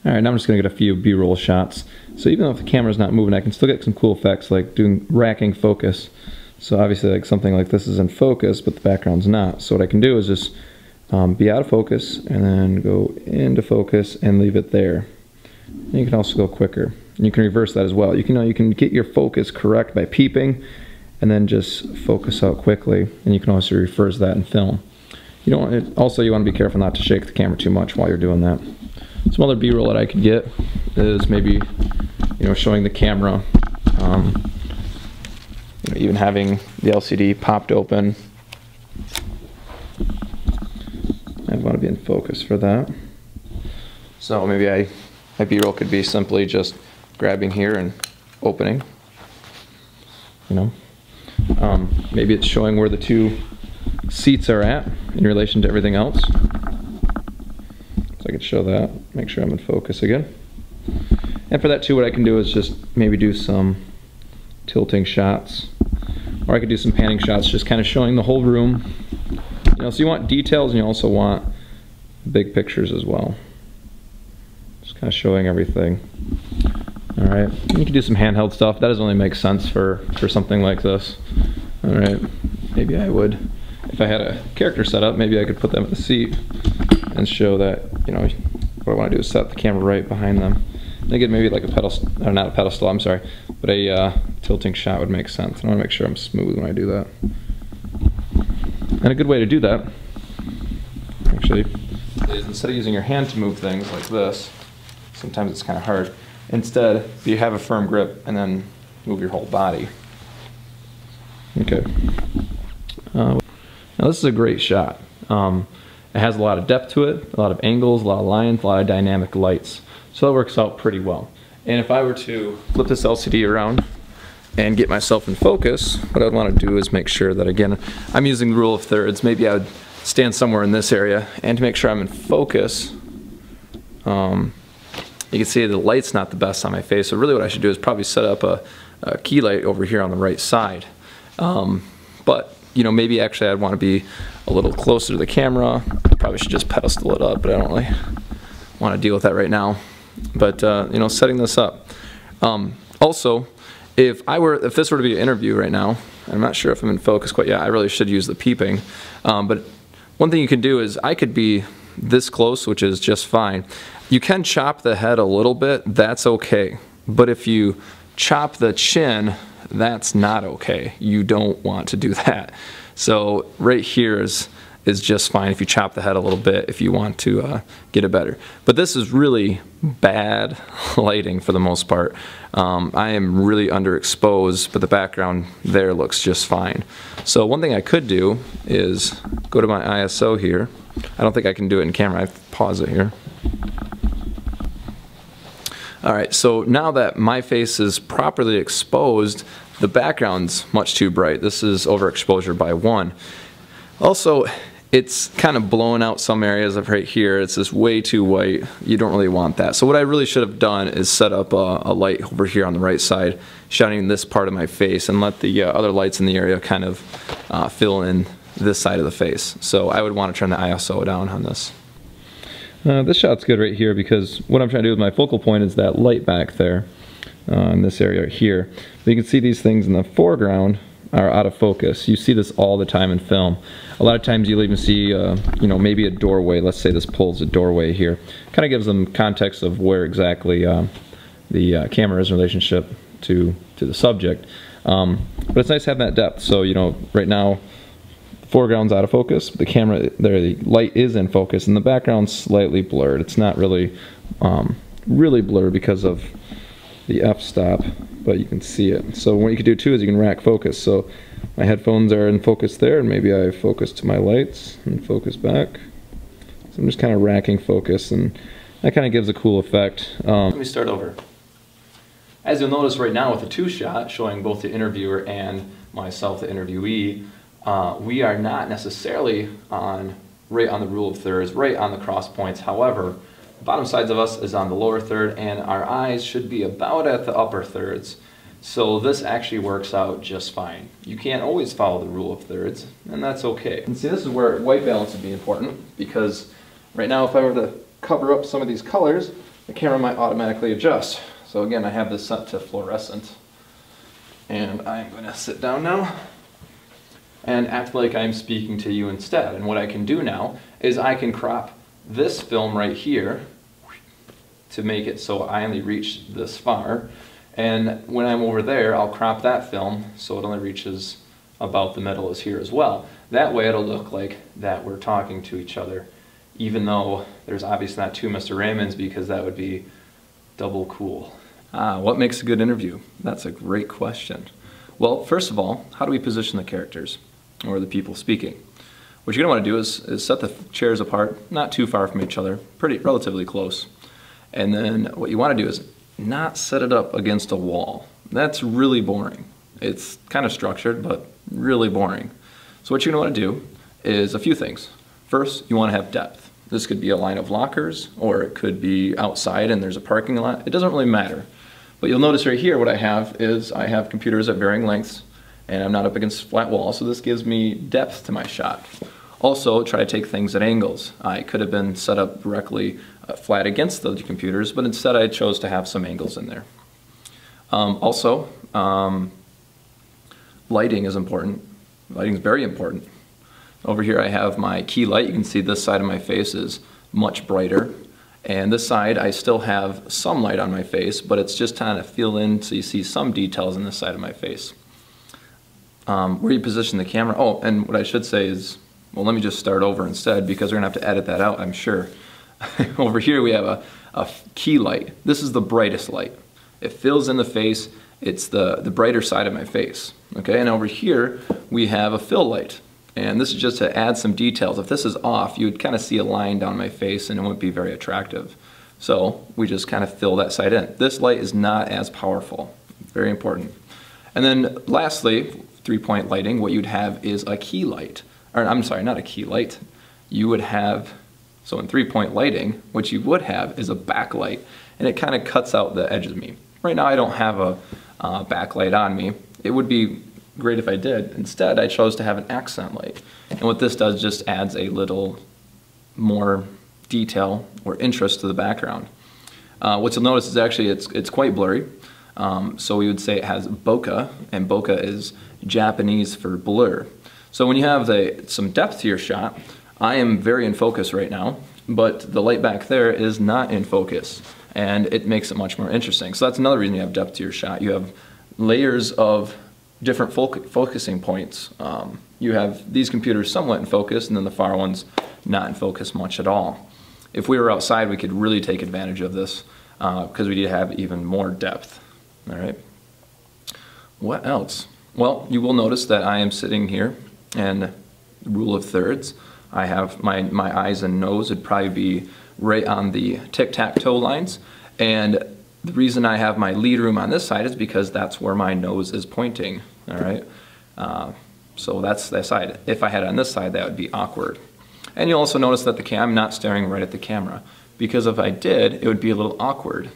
Alright, now I'm just going to get a few B-roll shots. So even though if the camera's not moving, I can still get some cool effects like doing racking focus. So obviously like something like this is in focus, but the background's not. So what I can do is just be out of focus and then go into focus and leave it there. And you can also go quicker. And you can reverse that as well. You can get your focus correct by peeping and then just focus out quickly. And you can also reverse that in film. Also you want to be careful not to shake the camera too much while you're doing that. Some other B-roll that I could get is maybe, showing the camera, even having the LCD popped open. I want to be in focus for that. So maybe my B-roll could be simply just grabbing here and opening. Maybe it's showing where the two seats are at in relation to everything else. So I could show that, make sure I'm in focus again. And for that too, what I can do is just maybe do some tilting shots, or I could do some panning shots, just kind of showing the whole room. So you want details and you also want big pictures as well. Just kind of showing everything. Alright, you can do some handheld stuff. That doesn't really make sense for something like this. Alright, maybe I would, if I had a character set up, maybe I could put them at the seat and show that, what I want to do is set the camera right behind them. And again, maybe like a pedestal, or not a pedestal, I'm sorry, but a tilting shot would make sense. I want to make sure I'm smooth when I do that. And a good way to do that, actually, is instead of using your hand to move things like this, sometimes it's kind of hard, instead you have a firm grip and then move your whole body. Okay. Now this is a great shot. It has a lot of depth to it, a lot of angles, a lot of lines, a lot of dynamic lights. So that works out pretty well. And if I were to flip this LCD around and get myself in focus, what I would want to do is make sure that, again, I'm using the rule of thirds. Maybe I would stand somewhere in this area, and to make sure I'm in focus, you can see the light's not the best on my face. So really what I should do is probably set up a key light over here on the right side. But maybe actually I'd want to be a little closer to the camera. I probably should just pedestal it up, but I don't really want to deal with that right now. But setting this up. Also, if this were to be an interview right now, I'm not sure if I'm in focus quite yet. I really should use the peeping. But one thing you can do is I could be this close, which is just fine. You can chop the head a little bit. That's okay. But if you chop the chin, that's not okay. You don't want to do that. So right here is just fine if you chop the head a little bit if you want to get it better. But this is really bad lighting for the most part. I am really underexposed, but the background there looks just fine. So one thing I could do is go to my ISO here. I don't think I can do it in camera. I have to pause it here. Alright, so now that my face is properly exposed, the background's much too bright. This is overexposure by 1. Also, it's kind of blowing out some areas of right here. It's just way too white. You don't really want that. So what I really should have done is set up a light over here on the right side, shining this part of my face, and let the other lights in the area kind of fill in this side of the face. So I would want to turn the ISO down on this. This shot's good right here because what I'm trying to do with my focal point is that light back there in this area right here. But you can see these things in the foreground are out of focus. You see this all the time in film. A lot of times you'll even see, maybe a doorway. Let's say this pulls a doorway here. Kind of gives them context of where exactly the camera is in relationship to the subject. But it's nice to have that depth. So, right now, the foreground's out of focus. The camera, the light is in focus, and the background's slightly blurred. It's not really, really blurred because of the f-stop, but you can see it. So what you can do too is you can rack focus. So my headphones are in focus there, and maybe I focus to my lights and focus back. So I'm just kind of racking focus, and that kind of gives a cool effect. Let me start over. As you'll notice right now with the 2-shot showing both the interviewer and myself, the interviewee, we are not necessarily right on the rule of thirds, right on the cross points. However, the bottom sides of us is on the lower third, and our eyes should be about at the upper thirds. So this actually works out just fine. You can't always follow the rule of thirds, and that's okay. And see, this is where white balance would be important, because right now if I were to cover up some of these colors, the camera might automatically adjust. So again, I have this set to fluorescent. And I'm going to sit down now and act like I'm speaking to you instead. And what I can do now is I can crop this film right here to make it so I only reach this far. And when I'm over there, I'll crop that film so it only reaches about the middle as here as well. That way it'll look like that we're talking to each other, even though there's obviously not two Mr. Raymonds, because that would be double cool. What makes a good interview? That's a great question. Well, first of all, how do we position the characters or the people speaking? What you're going to want to do is set the chairs apart, not too far from each other, relatively close. And then what you want to do is not set it up against a wall. That's really boring. It's kind of structured, but really boring. So what you're going to want to do is a few things. First, you want to have depth. This could be a line of lockers, or it could be outside and there's a parking lot. It doesn't really matter. But you'll notice right here what I have is I have computers at varying lengths, and I'm not up against flat walls, so this gives me depth to my shot. Also, try to take things at angles. I could have been set up directly flat against the computers, but instead I chose to have some angles in there. Lighting is important. Lighting is very important. Over here I have my key light. You can see this side of my face is much brighter. And this side, I still have some light on my face, but it's just trying to fill in so you see some details on this side of my face. Where you position the camera, oh, and what I should say is, well, let me just start over instead, because we're gonna have to edit that out, I'm sure. Over here we have a key light. This is the brightest light. It fills in the face, it's the brighter side of my face. Okay, and over here we have a fill light. And this is just to add some details. If this is off, you would kind of see a line down my face and it wouldn't be very attractive. So we just kind of fill that side in. This light is not as powerful. Very important. And then lastly, 3-point lighting, what you'd have is a key light. Or I'm sorry, not a key light. You would have, so in 3-point lighting, what you would have is a backlight, and it kind of cuts out the edge of me. Right now I don't have a backlight on me. It would be great if I did. Instead, I chose to have an accent light. And what this does just adds a little more detail or interest to the background. What you'll notice is actually it's quite blurry. So we would say it has bokeh, and bokeh is Japanese for blur. So when you have some depth to your shot, I am very in focus right now, but the light back there is not in focus, and it makes it much more interesting. So that's another reason you have depth to your shot. You have layers of different focusing points. You have these computers somewhat in focus, and then the far ones not in focus much at all. If we were outside, we could really take advantage of this because we have even more depth. All right. What else? Well, you will notice that I am sitting here, and rule of thirds. I have my eyes and nose would probably be right on the tic-tac-toe lines, and the reason I have my lead room on this side is because that's where my nose is pointing, all right? So that's that side. If I had it on this side, that would be awkward. And you'll also notice that I'm not staring right at the camera, because if I did, it would be a little awkward.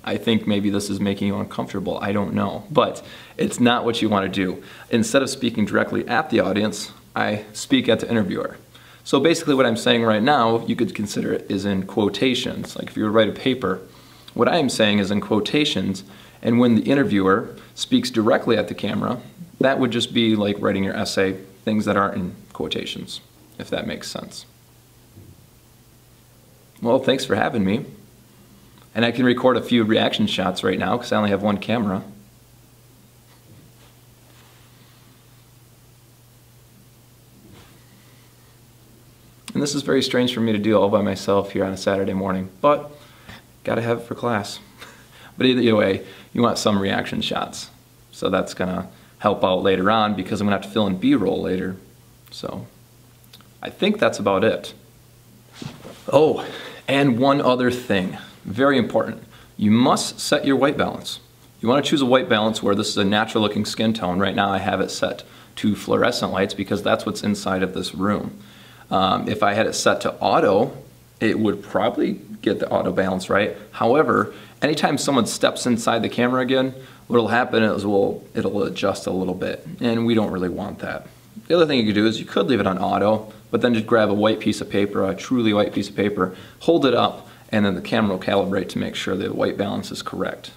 I think maybe this is making you uncomfortable, I don't know. But it's not what you want to do. Instead of speaking directly at the audience, I speak at the interviewer. So basically what I'm saying right now, you could consider it is in quotations. Like if you were to write a paper, what I am saying is in quotations, and when the interviewer speaks directly at the camera, that would just be like writing your essay, things that aren't in quotations, if that makes sense. Well, thanks for having me. And I can record a few reaction shots right now because I only have one camera. And this is very strange for me to do all by myself here on a Saturday morning, but gotta have it for class. But either way, you want some reaction shots. So that's gonna help out later on because I'm gonna have to fill in B-roll later. So I think that's about it. Oh, and one other thing, very important. You must set your white balance. You wanna choose a white balance where this is a natural looking skin tone. Right now I have it set to fluorescent lights because that's what's inside of this room. If I had it set to auto, it would probably get the auto balance right. However, anytime someone steps inside the camera again, what'll happen is it'll adjust a little bit, and we don't really want that. The other thing you could do is you could leave it on auto, but then just grab a white piece of paper, a truly white piece of paper, hold it up, and then the camera will calibrate to make sure the white balance is correct.